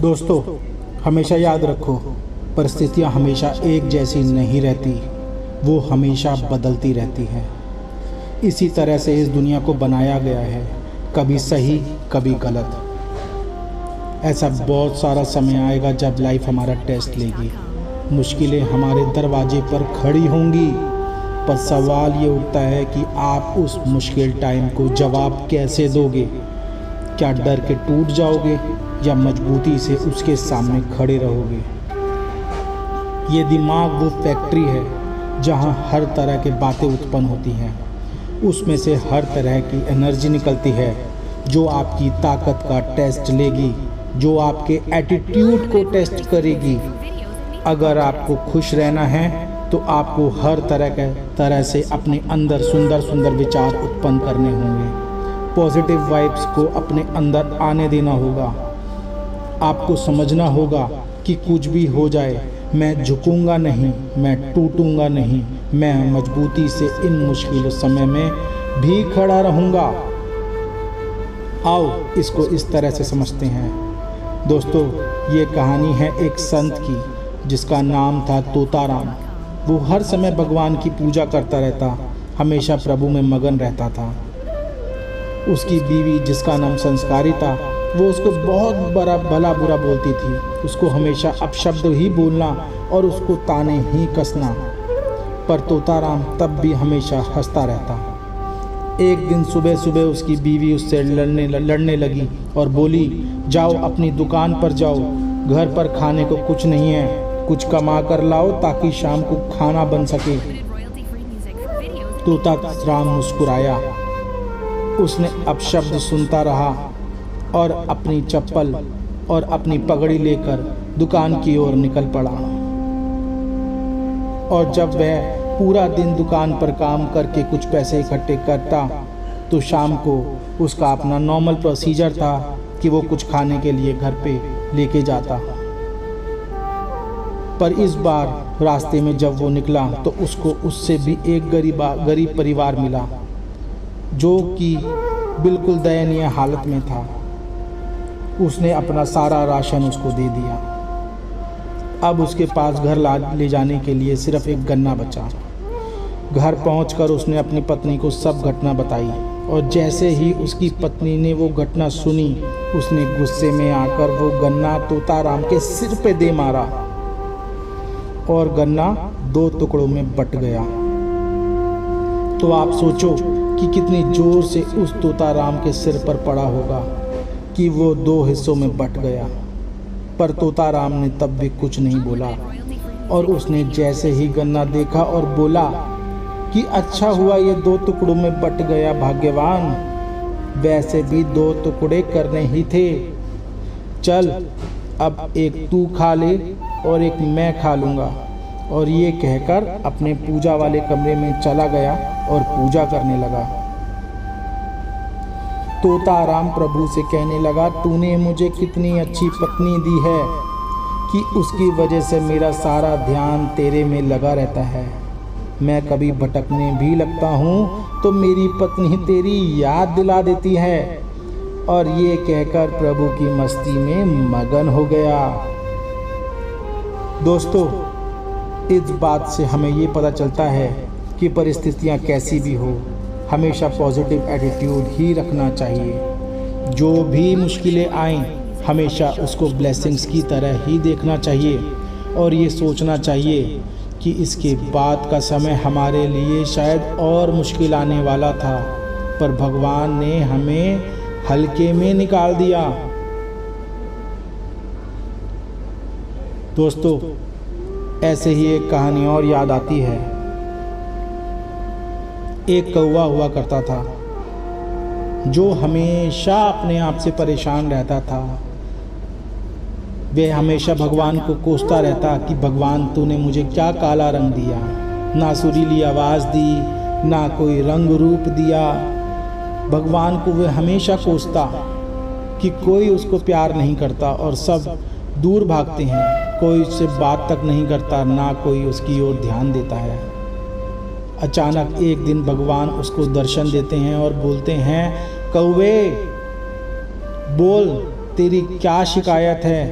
दोस्तों, हमेशा याद रखो, परिस्थितियाँ हमेशा एक जैसी नहीं रहती, वो हमेशा बदलती रहती हैं। इसी तरह से इस दुनिया को बनाया गया है, कभी सही कभी गलत। ऐसा बहुत सारा समय आएगा जब लाइफ हमारा टेस्ट लेगी, मुश्किलें हमारे दरवाजे पर खड़ी होंगी, पर सवाल ये उठता है कि आप उस मुश्किल टाइम को जवाब कैसे दोगे। क्या डर के टूट जाओगे या मजबूती से उसके सामने खड़े रहोगे। ये दिमाग वो फैक्ट्री है जहाँ हर तरह के बातें उत्पन्न होती हैं, उसमें से हर तरह की एनर्जी निकलती है जो आपकी ताकत का टेस्ट लेगी, जो आपके एटीट्यूड को टेस्ट करेगी। अगर आपको खुश रहना है तो आपको हर तरह से अपने अंदर सुंदर सुंदर विचार उत्पन्न करने होंगे। पॉजिटिव वाइब्स को अपने अंदर आने देना होगा। आपको समझना होगा कि कुछ भी हो जाए, मैं झुकूंगा नहीं, मैं टूटूंगा नहीं, मैं मजबूती से इन मुश्किल समय में भी खड़ा रहूंगा। आओ इसको इस तरह से समझते हैं। दोस्तों, ये कहानी है एक संत की जिसका नाम था तोताराम। वो हर समय भगवान की पूजा करता रहता, हमेशा प्रभु में मगन रहता था। उसकी बीवी जिसका नाम संस्कारी था, वो उसको बहुत बड़ा भला बुरा बोलती थी। उसको हमेशा अपशब्द ही बोलना और उसको ताने ही कसना, पर तोताराम तब भी हमेशा हंसता रहता। एक दिन सुबह सुबह उसकी बीवी उससे लड़ने लगी और बोली, जाओ अपनी दुकान पर जाओ, घर पर खाने को कुछ नहीं है, कुछ कमा कर लाओ ताकि शाम को खाना बन सके। तोताराम मुस्कुराया, उसने अपशब्द सुनता रहा और अपनी चप्पल और अपनी पगड़ी लेकर दुकान की ओर निकल पड़ा। और जब वह पूरा दिन दुकान पर काम करके कुछ पैसे इकट्ठे करता तो शाम को उसका अपना नॉर्मल प्रोसीजर था कि वो कुछ खाने के लिए घर पे लेके जाता। पर इस बार रास्ते में जब वो निकला तो उसको उससे भी एक गरीब परिवार मिला जो कि बिल्कुल दयनीय हालत में था। उसने अपना सारा राशन उसको दे दिया। अब उसके पास घर ले जाने के लिए सिर्फ एक गन्ना बचा। घर पहुंचकर उसने अपनी पत्नी को सब घटना बताई और जैसे ही उसकी पत्नी ने वो घटना सुनी, उसने गुस्से में आकर वो गन्ना तोताराम के सिर पे दे मारा और गन्ना 2 टुकड़ों में बट गया। तो आप सोचो कि कितनी जोर से उस तोताराम के सिर पर पड़ा होगा कि वो 2 हिस्सों में बट गया। पर तोताराम ने तब भी कुछ नहीं बोला और उसने जैसे ही गन्ना देखा और बोला कि अच्छा हुआ ये 2 टुकड़ों में बट गया भाग्यवान, वैसे भी 2 टुकड़े करने ही थे। चल अब एक तू खा ले और एक मैं खा लूँगा। और ये कहकर अपने पूजा वाले कमरे में चला गया और पूजा करने लगा। तोताराम प्रभु से कहने लगा, तूने मुझे कितनी अच्छी पत्नी दी है कि उसकी वजह से मेरा सारा ध्यान तेरे में लगा रहता है। मैं कभी भटकने भी लगता हूँ तो मेरी पत्नी तेरी याद दिला देती है। और ये कहकर प्रभु की मस्ती में मगन हो गया। दोस्तों, इस बात से हमें ये पता चलता है कि परिस्थितियाँ कैसी भी हो, हमेशा पॉजिटिव एटीट्यूड ही रखना चाहिए। जो भी मुश्किलें आएं, हमेशा उसको ब्लेसिंग्स की तरह ही देखना चाहिए और ये सोचना चाहिए कि इसके बाद का समय हमारे लिए शायद और मुश्किल आने वाला था, पर भगवान ने हमें हल्के में निकाल दिया। दोस्तों, ऐसे ही एक कहानी और याद आती है। एक कौवा हुआ करता था जो हमेशा अपने आप से परेशान रहता था। वह हमेशा भगवान को कोसता रहता कि भगवान तूने मुझे क्या काला रंग दिया, ना सुरीली आवाज़ दी, ना कोई रंग रूप दिया। भगवान को वह हमेशा कोसता कि कोई उसको प्यार नहीं करता और सब दूर भागते हैं, कोई उससे बात तक नहीं करता, ना कोई उसकी ओर ध्यान देता है। अचानक एक दिन भगवान उसको दर्शन देते हैं और बोलते हैं, कौवे बोल तेरी क्या शिकायत है।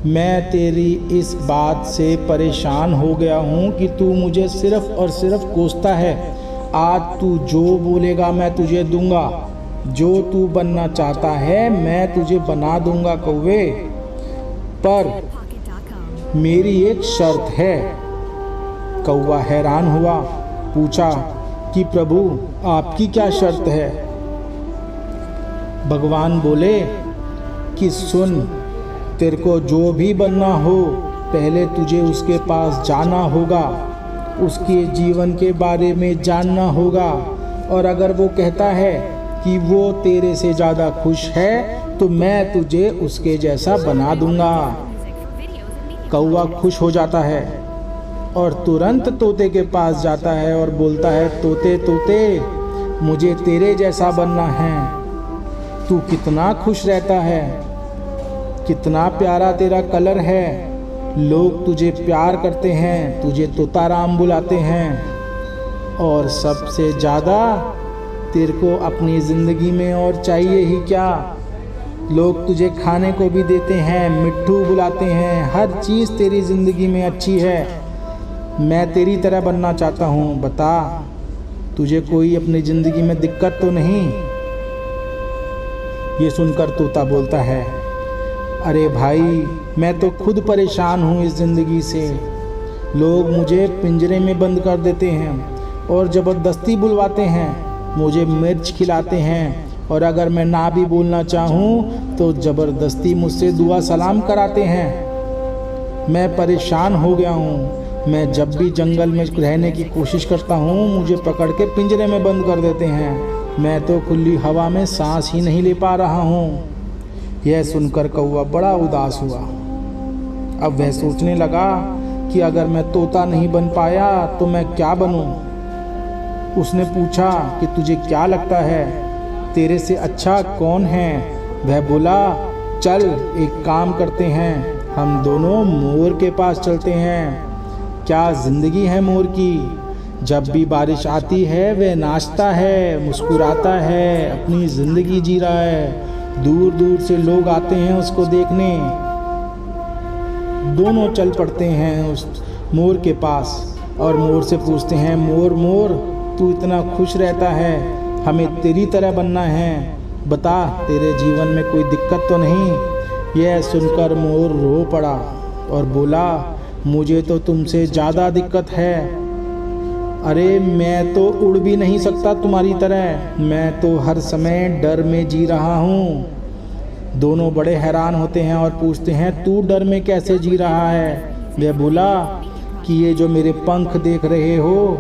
मैं तेरी इस बात से परेशान हो गया हूँ कि तू मुझे सिर्फ और सिर्फ कोसता है। आज तू जो बोलेगा मैं तुझे दूंगा, जो तू बनना चाहता है मैं तुझे बना दूंगा कौवे, पर मेरी एक शर्त है। कौवा हैरान हुआ, पूछा कि प्रभु आपकी क्या शर्त है? भगवान बोले कि सुन, तेरे को जो भी बनना हो पहले तुझे उसके पास जाना होगा, उसके जीवन के बारे में जानना होगा, और अगर वो कहता है कि वो तेरे से ज़्यादा खुश है तो मैं तुझे उसके जैसा बना दूंगा। कौवा खुश हो जाता है और तुरंत तोते के पास जाता है और बोलता है, तोते तोते मुझे तेरे जैसा बनना है। तू कितना खुश रहता है, कितना प्यारा तेरा कलर है, लोग तुझे प्यार करते हैं, तुझे तोताराम बुलाते हैं, और सबसे ज़्यादा तेरे को अपनी ज़िंदगी में और चाहिए ही क्या? लोग तुझे खाने को भी देते हैं, मिट्ठू बुलाते हैं, हर चीज़ तेरी ज़िंदगी में अच्छी है। मैं तेरी तरह बनना चाहता हूँ, बता तुझे कोई अपनी ज़िंदगी में दिक्कत तो नहीं? ये सुनकर तोता बोलता है, अरे भाई मैं तो खुद परेशान हूँ इस ज़िंदगी से। लोग मुझे पिंजरे में बंद कर देते हैं और ज़बरदस्ती बुलवाते हैं, मुझे मिर्च खिलाते हैं, और अगर मैं ना भी बोलना चाहूँ तो ज़बरदस्ती मुझसे दुआ सलाम कराते हैं। मैं परेशान हो गया हूँ। मैं जब भी जंगल में रहने की कोशिश करता हूँ मुझे पकड़ के पिंजरे में बंद कर देते हैं। मैं तो खुली हवा में सांस ही नहीं ले पा रहा हूँ। यह सुनकर कौवा बड़ा उदास हुआ। अब वह सोचने लगा कि अगर मैं तोता नहीं बन पाया तो मैं क्या बनूं? उसने पूछा कि तुझे क्या लगता है, तेरे से अच्छा कौन है? वह बोला, चल एक काम करते हैं, हम दोनों मोर के पास चलते हैं। क्या ज़िंदगी है मोर की, जब भी बारिश आती है वह नाचता है, मुस्कुराता है, अपनी ज़िंदगी जी रहा है। दूर दूर से लोग आते हैं उसको देखने। दोनों चल पड़ते हैं उस मोर के पास और मोर से पूछते हैं, मोर मोर तू इतना खुश रहता है, हमें तेरी तरह बनना है, बता तेरे जीवन में कोई दिक्कत तो नहीं? यह सुनकर मोर रो पड़ा और बोला, मुझे तो तुमसे ज़्यादा दिक्कत है। अरे मैं तो उड़ भी नहीं सकता तुम्हारी तरह, मैं तो हर समय डर में जी रहा हूँ। दोनों बड़े हैरान होते हैं और पूछते हैं, तू डर में कैसे जी रहा है? वह बोला कि ये जो मेरे पंख देख रहे हो,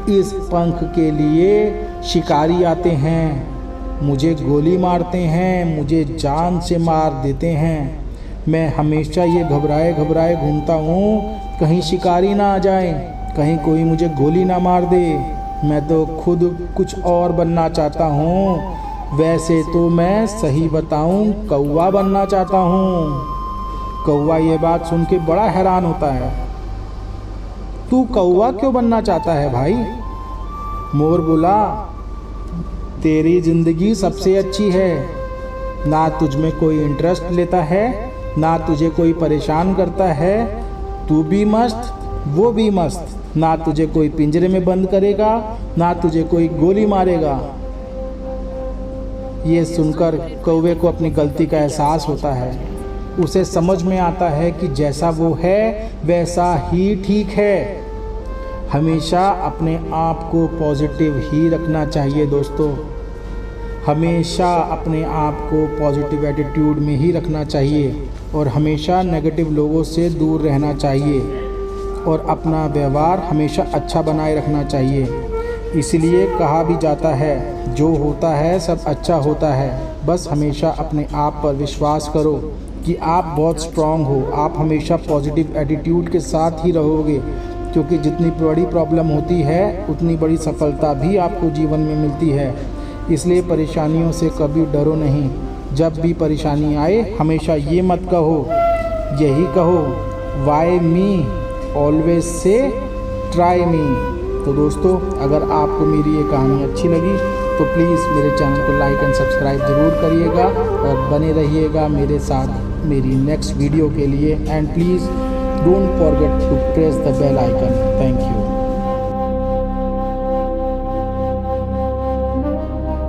इस पंख के लिए शिकारी आते हैं, मुझे गोली मारते हैं, मुझे जान से मार देते हैं। मैं हमेशा ये घबराए घबराए घूमता हूँ, कहीं शिकारी ना आ जाए, कहीं कोई मुझे गोली ना मार दे। मैं तो खुद कुछ और बनना चाहता हूँ। वैसे तो मैं सही बताऊँ कौवा बनना चाहता हूँ। कौवा ये बात सुन के बड़ा हैरान होता है। तू कौवा क्यों बनना चाहता है भाई? मोर बोला, तेरी ज़िंदगी सबसे अच्छी है, ना तुझ में कोई इंटरेस्ट लेता है, ना तुझे कोई परेशान करता है, तू भी मस्त वो भी मस्त, ना तुझे कोई पिंजरे में बंद करेगा, ना तुझे कोई गोली मारेगा। ये सुनकर कौवे को अपनी गलती का एहसास होता है। उसे समझ में आता है कि जैसा वो है वैसा ही ठीक है। हमेशा अपने आप को पॉजिटिव ही रखना चाहिए दोस्तों। हमेशा अपने आप को पॉजिटिव एटीट्यूड में ही रखना चाहिए और हमेशा नेगेटिव लोगों से दूर रहना चाहिए और अपना व्यवहार हमेशा अच्छा बनाए रखना चाहिए। इसलिए कहा भी जाता है, जो होता है सब अच्छा होता है। बस हमेशा अपने आप पर विश्वास करो कि आप बहुत स्ट्रांग हो, आप हमेशा पॉजिटिव एटीट्यूड के साथ ही रहोगे, क्योंकि जितनी बड़ी प्रॉब्लम होती है उतनी बड़ी सफलता भी आपको जीवन में मिलती है। इसलिए परेशानियों से कभी डरो नहीं। जब भी परेशानी आए हमेशा ये मत कहो, यही कहो, why me, always say try me. तो दोस्तों, अगर आपको मेरी ये कहानी अच्छी लगी तो प्लीज़ मेरे चैनल को लाइक एंड सब्सक्राइब ज़रूर करिएगा और बने रहिएगा मेरे साथ। मेरी नेक्स्ट वीडियो के लिए and please don't forget to press the bell icon. Thank you.